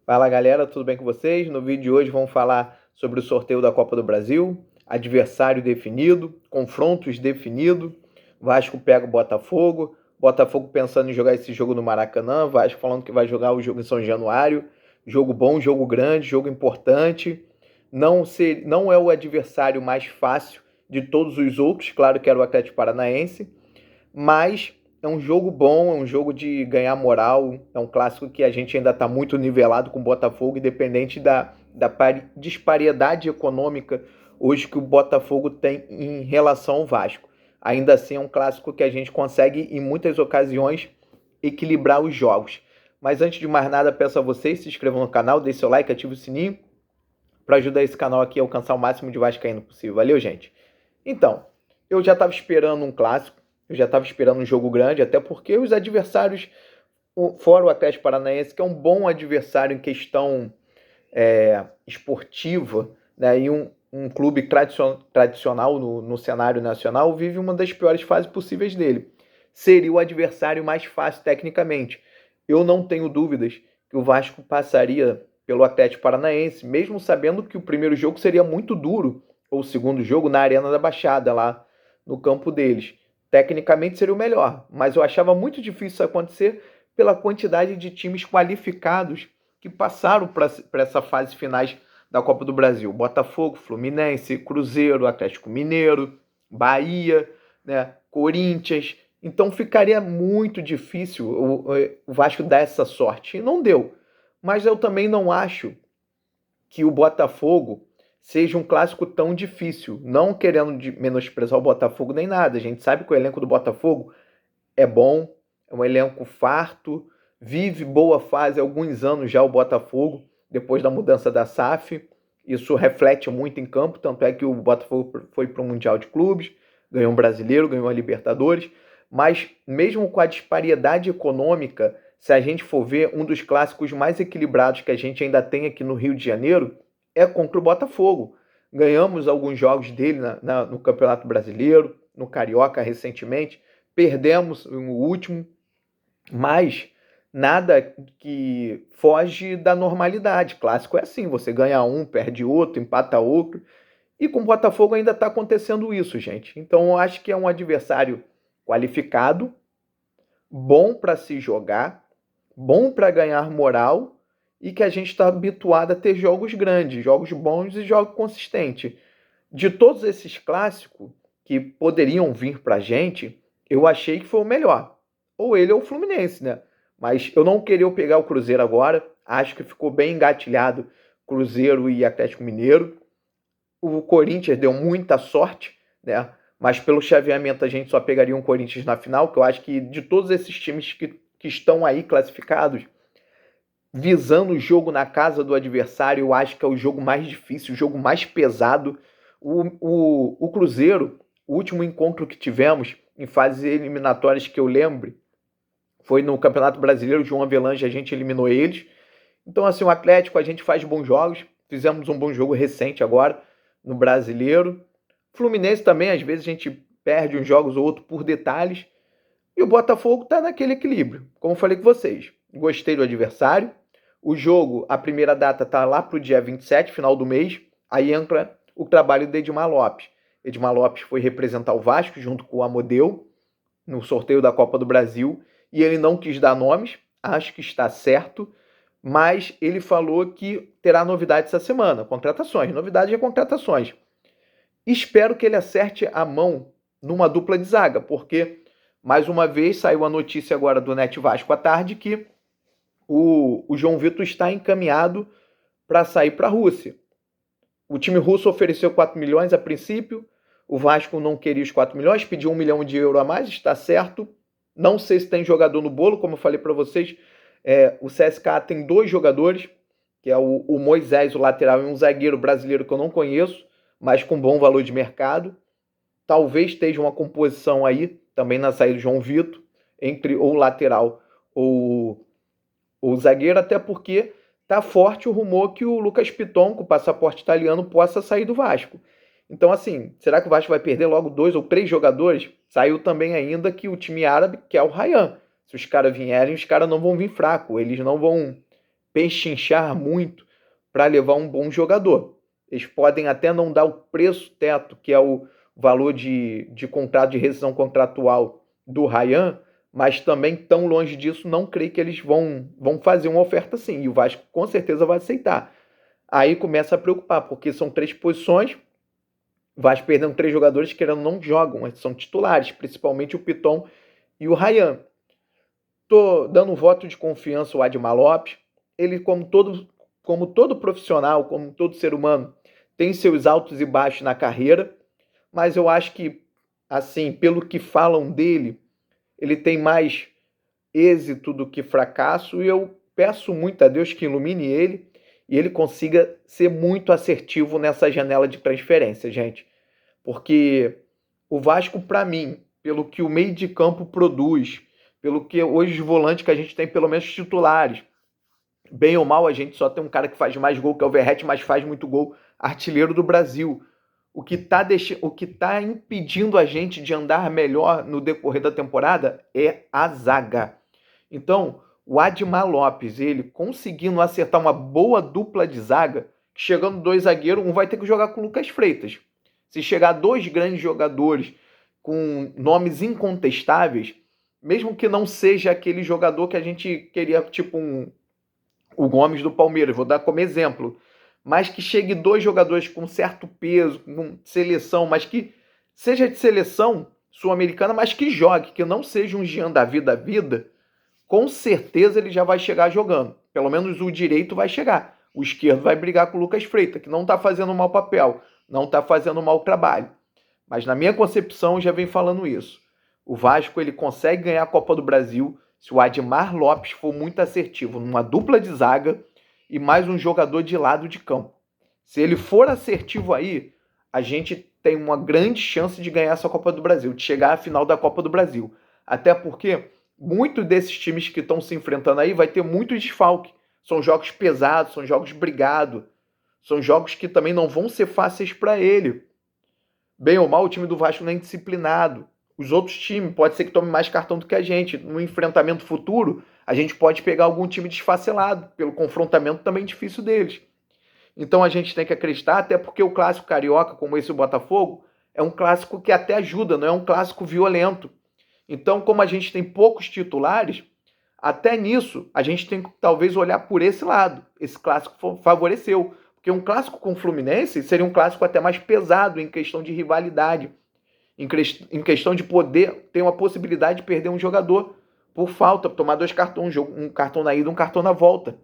Fala galera, tudo bem com vocês? No vídeo de hoje vamos falar sobre o sorteio da Copa do Brasil, adversário definido, confrontos definidos. Vasco pega o Botafogo, Botafogo pensando em jogar esse jogo no Maracanã, Vasco falando que vai jogar o jogo em São Januário. Jogo bom, jogo grande, jogo importante. Não é o adversário mais fácil de todos os outros, claro que era o Atlético Paranaense, mas é um jogo bom, é um jogo de ganhar moral, é um clássico que a gente ainda está muito nivelado com o Botafogo, independente da disparidade econômica hoje que o Botafogo tem em relação ao Vasco. Ainda assim é um clássico que a gente consegue, em muitas ocasiões, equilibrar os jogos. Mas antes de mais nada, peço a vocês, se inscrevam no canal, deixe seu like, ative o sininho, para ajudar esse canal aqui a alcançar o máximo de vascaíno possível. Valeu, gente? Então, eu já estava esperando um clássico, eu já estava esperando um jogo grande, até porque os adversários, fora o Atlético Paranaense, que é um bom adversário em questão esportiva, né, e um clube tradicional no cenário nacional, vive uma das piores fases possíveis dele. Seria o adversário mais fácil tecnicamente. Eu não tenho dúvidas que o Vasco passaria pelo Atlético Paranaense, mesmo sabendo que o primeiro jogo seria muito duro, ou o segundo jogo na Arena da Baixada, lá no campo deles. Tecnicamente seria o melhor, mas eu achava muito difícil isso acontecer pela quantidade de times qualificados que passaram para essa fase finais da Copa do Brasil. Botafogo, Fluminense, Cruzeiro, Atlético Mineiro, Bahia, né, Corinthians. Então ficaria muito difícil o Vasco dar essa sorte. E não deu. Mas eu também não acho que o Botafogo seja um clássico tão difícil. Não querendo menosprezar o Botafogo nem nada. A gente sabe que o elenco do Botafogo é bom, é um elenco farto, vive boa fase há alguns anos já o Botafogo, depois da mudança da SAF. Isso reflete muito em campo, tanto é que o Botafogo foi para o Mundial de Clubes, ganhou um brasileiro, ganhou a Libertadores, mas mesmo com a disparidade econômica, se a gente for ver, um dos clássicos mais equilibrados que a gente ainda tem aqui no Rio de Janeiro é contra o Botafogo. Ganhamos alguns jogos dele no Campeonato Brasileiro, no Carioca recentemente, perdemos o último, mas nada que foge da normalidade. Clássico é assim, você ganha um, perde outro, empata outro. E com o Botafogo ainda está acontecendo isso, gente. Então eu acho que é um adversário qualificado, bom para se jogar, bom para ganhar moral e que a gente está habituado a ter jogos grandes, jogos bons e jogos consistentes. De todos esses clássicos que poderiam vir para a gente, eu achei que foi o melhor. Ou ele ou o Fluminense, né? Mas eu não queria pegar o Cruzeiro agora. Acho que ficou bem engatilhado Cruzeiro e Atlético Mineiro. O Corinthians deu muita sorte, né? Mas pelo chaveamento a gente só pegaria um Corinthians na final, que eu acho que de todos esses times que estão aí classificados, visando o jogo na casa do adversário, eu acho que é o jogo mais difícil, o jogo mais pesado. O Cruzeiro, o último encontro que tivemos em fases eliminatórias que eu lembro, foi no Campeonato Brasileiro, João Avelange, a gente eliminou eles. Então, assim, o Atlético, a gente faz bons jogos, fizemos um bom jogo recente agora no Brasileiro. Fluminense também, às vezes a gente perde uns jogos ou outro por detalhes. E o Botafogo está naquele equilíbrio, como eu falei com vocês. Gostei do adversário. O jogo, a primeira data está lá para o dia 27, final do mês. Aí entra o trabalho do Edmar Lopes. Edmar Lopes foi representar o Vasco junto com o Amodeu no sorteio da Copa do Brasil. E ele não quis dar nomes, acho que está certo. Mas ele falou que terá novidade essa semana. Contratações. Novidade é contratações. Espero que ele acerte a mão numa dupla de zaga, porque, mais uma vez, saiu a notícia agora do Net Vasco à tarde que o João Vitor está encaminhado para sair para a Rússia. O time russo ofereceu 4 milhões a princípio, o Vasco não queria os 4 milhões, pediu 1 milhão de euros a mais, está certo. Não sei se tem jogador no bolo, como eu falei para vocês, o CSKA tem 2 jogadores, que é o Moisés, o lateral, e um zagueiro brasileiro que eu não conheço, mas com bom valor de mercado. Talvez esteja uma composição aí, também na saída do João Vitor, entre ou o lateral ou o zagueiro, até porque tá forte o rumor que o Lucas Piton, com o passaporte italiano, possa sair do Vasco. Então, assim, será que o Vasco vai perder logo 2 ou 3 jogadores? Saiu também ainda que o time árabe quer o Rayhan. Se os caras vierem, os caras não vão vir fraco, eles não vão pechinchar muito para levar um bom jogador. Eles podem até não dar o preço teto, que é o valor de contrato, de rescisão contratual do Ryan, mas também tão longe disso, não creio que eles vão fazer uma oferta assim. E o Vasco com certeza vai aceitar. Aí começa a preocupar, porque são 3 posições, o Vasco perdendo 3 jogadores que não jogam, são titulares, principalmente o Piton e o Ryan. Tô dando um voto de confiança ao Admar Lopes. Ele, como todo profissional, como todo ser humano, tem seus altos e baixos na carreira, mas eu acho que, assim, pelo que falam dele, ele tem mais êxito do que fracasso, e eu peço muito a Deus que ilumine ele e ele consiga ser muito assertivo nessa janela de transferência, gente. Porque o Vasco, para mim, pelo que o meio de campo produz, pelo que hoje os volantes que a gente tem, pelo menos titulares, bem ou mal, a gente só tem um cara que faz mais gol, que é o Verratti, mas faz muito gol, artilheiro do Brasil. O que tá impedindo a gente de andar melhor no decorrer da temporada é a zaga. Então, o Admar Lopes, ele conseguindo acertar uma boa dupla de zaga, chegando 2 zagueiros, um vai ter que jogar com o Lucas Freitas. Se chegar 2 grandes jogadores com nomes incontestáveis, mesmo que não seja aquele jogador que a gente queria, tipo o Gomes do Palmeiras, vou dar como exemplo, mas que chegue 2 jogadores com certo peso, com seleção, mas que seja de seleção sul-americana, mas que jogue, que não seja um Jean Davi da vida, com certeza ele já vai chegar jogando. Pelo menos o direito vai chegar. O esquerdo vai brigar com o Lucas Freitas, que não está fazendo um mau papel, não está fazendo um mau trabalho. Mas na minha concepção, eu já venho falando isso. O Vasco ele consegue ganhar a Copa do Brasil se o Admar Lopes for muito assertivo numa dupla de zaga e mais um jogador de lado de campo. Se ele for assertivo aí, a gente tem uma grande chance de ganhar essa Copa do Brasil, de chegar à final da Copa do Brasil. Até porque muitos desses times que estão se enfrentando aí vai ter muito desfalque. São jogos pesados, são jogos brigados, são jogos que também não vão ser fáceis para ele. Bem ou mal, o time do Vasco não é indisciplinado. Os outros times, pode ser que tome mais cartão do que a gente. No enfrentamento futuro, a gente pode pegar algum time desfacelado, pelo confrontamento também difícil deles. Então a gente tem que acreditar, até porque o clássico carioca, como esse o Botafogo, é um clássico que até ajuda, não é um clássico violento. Então, como a gente tem poucos titulares, até nisso a gente tem que talvez olhar por esse lado. Esse clássico favoreceu. Porque um clássico com o Fluminense seria um clássico até mais pesado em questão de rivalidade, em questão de poder ter uma possibilidade de perder um jogador por falta, tomar 2 cartões, um cartão na ida, um cartão na volta.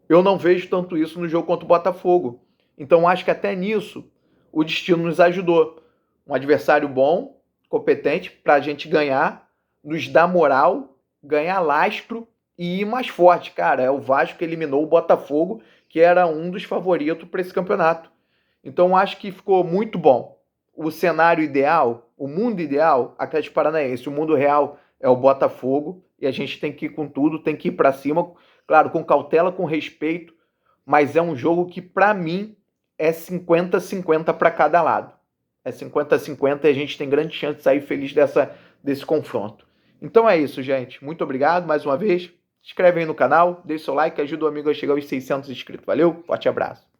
Eu não vejo tanto isso no jogo contra o Botafogo. Então acho que até nisso o destino nos ajudou. Um adversário bom, competente, para a gente ganhar, nos dar moral, ganhar lastro e ir mais forte. Cara, é o Vasco que eliminou o Botafogo, que era um dos favoritos para esse campeonato. Então acho que ficou muito bom. O cenário ideal, o mundo ideal, Atlético Paranaense, o mundo real é o Botafogo, e a gente tem que ir com tudo, tem que ir para cima, claro, com cautela, com respeito, mas é um jogo que, para mim, é 50-50 para cada lado. É 50-50 e a gente tem grande chance de sair feliz desse confronto. Então é isso, gente. Muito obrigado mais uma vez. Se inscreve aí no canal, deixa seu like, ajuda o amigo a chegar aos 600 inscritos. Valeu, forte abraço.